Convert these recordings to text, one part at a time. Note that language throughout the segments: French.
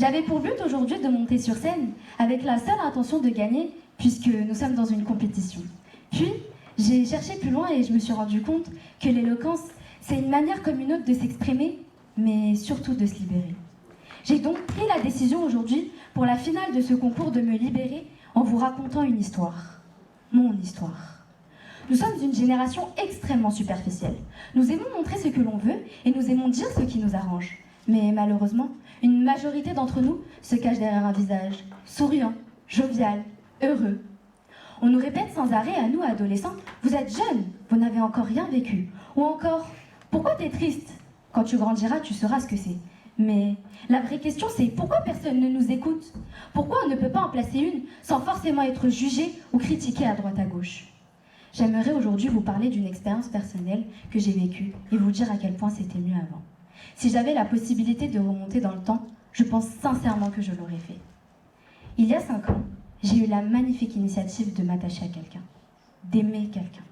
J'avais pour but aujourd'hui de monter sur scène avec la seule intention de gagner, puisque nous sommes dans une compétition. Puis, j'ai cherché plus loin et je me suis rendu compte que l'éloquence, c'est une manière comme une autre de s'exprimer, mais surtout de se libérer. J'ai donc pris la décision aujourd'hui, pour la finale de ce concours, de me libérer en vous racontant une histoire. Mon histoire. Nous sommes une génération extrêmement superficielle. Nous aimons montrer ce que l'on veut et nous aimons dire ce qui nous arrange. Mais malheureusement, une majorité d'entre nous se cache derrière un visage souriant, jovial, heureux. On nous répète sans arrêt à nous, adolescents, « Vous êtes jeunes, vous n'avez encore rien vécu. » Ou encore, « Pourquoi t'es triste ? Quand tu grandiras, tu sauras ce que c'est. » Mais la vraie question, c'est pourquoi personne ne nous écoute ? Pourquoi on ne peut pas en placer une sans forcément être jugé ou critiqué à droite à gauche ? J'aimerais aujourd'hui vous parler d'une expérience personnelle que j'ai vécue et vous dire à quel point c'était mieux avant. Si j'avais la possibilité de remonter dans le temps, je pense sincèrement que je l'aurais fait. Il y a 5 ans, j'ai eu la magnifique initiative de m'attacher à quelqu'un, d'aimer quelqu'un.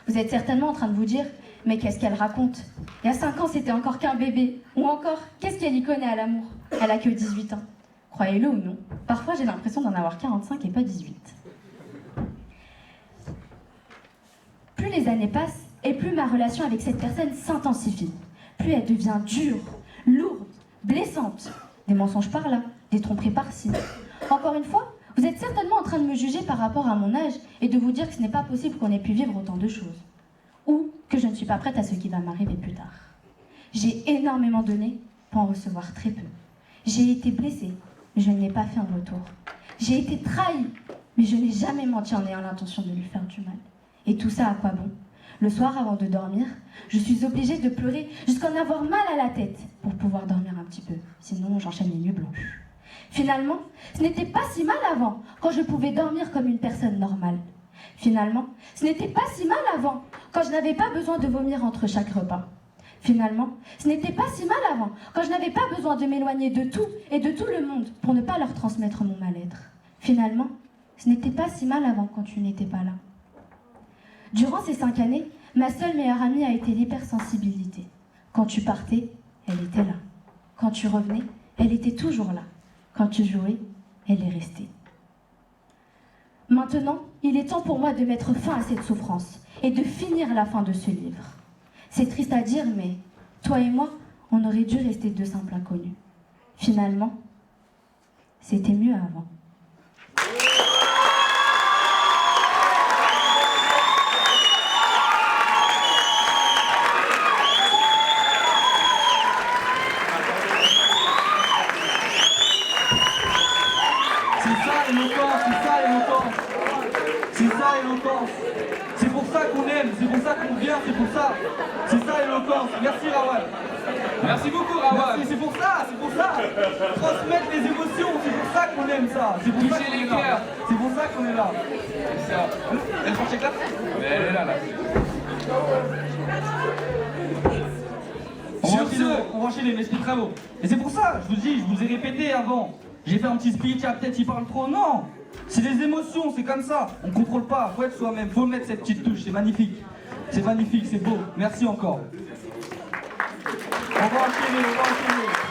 Vous êtes certainement en train de vous dire « Mais qu'est-ce qu'elle raconte ? Il y a 5 ans, c'était encore qu'un bébé. » Ou encore « Qu'est-ce qu'elle y connaît à l'amour ? Elle a que 18 ans. » Croyez-le ou non, parfois j'ai l'impression d'en avoir 45 et pas 18. Plus les années passent, et plus ma relation avec cette personne s'intensifie. Plus elle devient dure, lourde, blessante. Des mensonges par là, des tromperies par-ci. Encore une fois, vous êtes certainement en train de me juger par rapport à mon âge et de vous dire que ce n'est pas possible qu'on ait pu vivre autant de choses. Ou que je ne suis pas prête à ce qui va m'arriver plus tard. J'ai énormément donné pour en recevoir très peu. J'ai été blessée, mais je ne l'ai pas fait en retour. J'ai été trahie, mais je n'ai jamais menti en ayant l'intention de lui faire du mal. Et tout ça à quoi bon ? Le soir, avant de dormir, je suis obligée de pleurer jusqu'à en avoir mal à la tête pour pouvoir dormir un petit peu. Sinon, j'enchaîne les nuits blanches. Finalement, ce n'était pas si mal avant, quand je pouvais dormir comme une personne normale. Finalement, ce n'était pas si mal avant, quand je n'avais pas besoin de vomir entre chaque repas. Finalement, ce n'était pas si mal avant, quand je n'avais pas besoin de m'éloigner de tout et de tout le monde pour ne pas leur transmettre mon mal-être. Finalement, ce n'était pas si mal avant quand tu n'étais pas là. Durant ces 5 années, ma seule meilleure amie a été l'hypersensibilité. Quand tu partais, elle était là. Quand tu revenais, elle était toujours là. Quand tu jouais, elle est restée. Maintenant, il est temps pour moi de mettre fin à cette souffrance et de finir la fin de ce livre. C'est triste à dire, mais toi et moi, on aurait dû rester 2 simples inconnus. Finalement, c'était mieux avant. C'est ça l'éloquence. C'est pour ça qu'on aime, c'est pour ça qu'on vient, c'est pour ça. C'est ça l'éloquence. Merci Rawal. Merci beaucoup Rawal. Merci, c'est pour ça. Transmettre les émotions, c'est pour ça qu'on aime ça. C'est pour ça Toucher qu'on les est là. cœurs. C'est pour ça qu'on est là. C'est ça. Elle franchit là. Mais elle est là. On va enchaîner, mais c'est bravo. Et c'est pour ça, je vous dis, je vous ai répété avant. J'ai fait un petit speech, ah, peut-être il parle trop. Non, c'est des émotions, c'est comme ça. On ne contrôle pas, faut être soi-même, faut mettre cette petite touche, c'est magnifique. C'est magnifique, c'est beau. Merci encore. On va enchaîner.